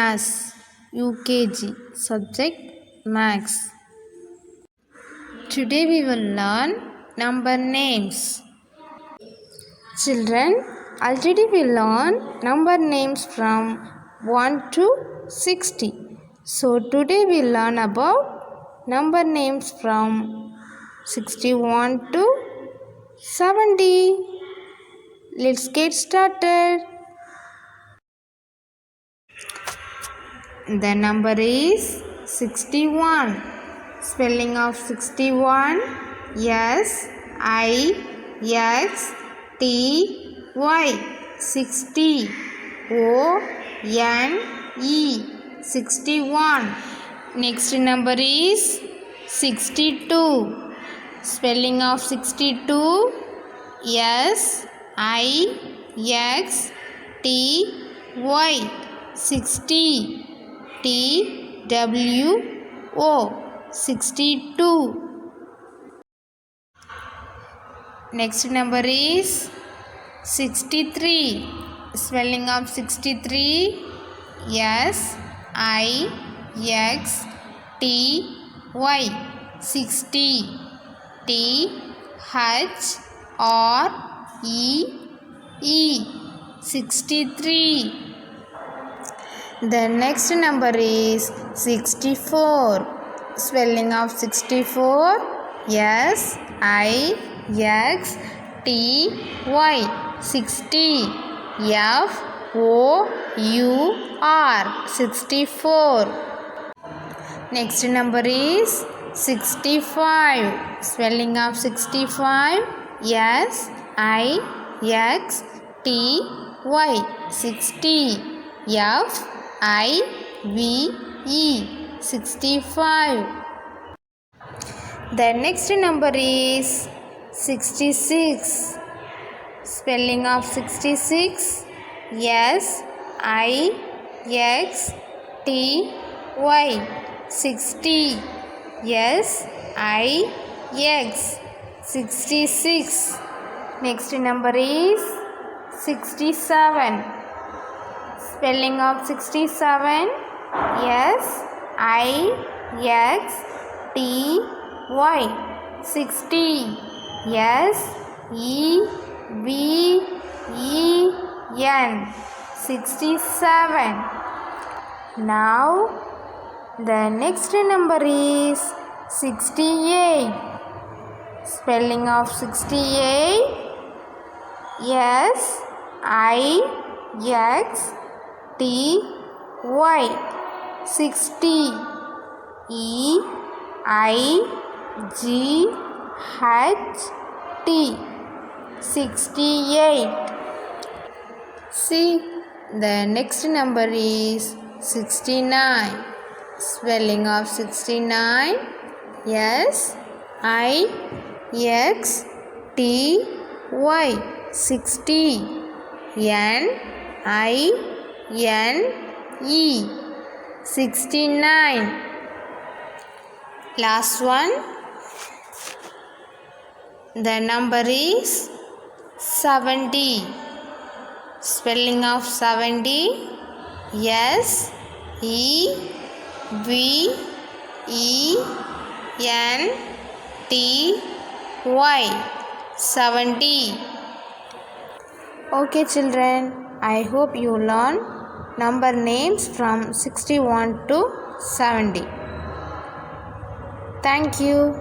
class UKG, subject Maths. Today we will learn number names. Children, already we learned number names from 1 to 60. So today we learn about number names from 61 to 70. Let's get started. The number is 61. Spelling of 61: S-I-X-T-Y, 60. O-N-E, 61. Next number is 62. Spelling of 62: S-I-X-T-Y, 60. T-W-O, 62. Next number is 63. Spelling of 63: S-I-X-T-Y, 60. T-H-R-E-E, 63. The next number is 64. Spelling of 64: S-I-X-T-Y, 60. F-O-U-R, 64. Next number is 65. Spelling of 65: S-I-X-T-Y, 60. F-I-V-E, 65. The next number is 66. Spelling of 66: S-I-X-T-Y, 60. S-I-X, 66. Next number is 67. Spelling of 67: S-I-X-T-Y, 60. S-E-V-E-N, 67. Now the next number is 68. Spelling of 68: S-I-X-T-Y, 60. E-I-G-H-T, 68. See, the next number is 69. Spelling of 69: S-I-X-T-Y, 60. N-I-N-E, 69. Last one. The number is 70. Spelling of 70: S-E-V-E-N-T-Y, 70. Okay children, I hope you learn number names from 61 to 70. Thank you.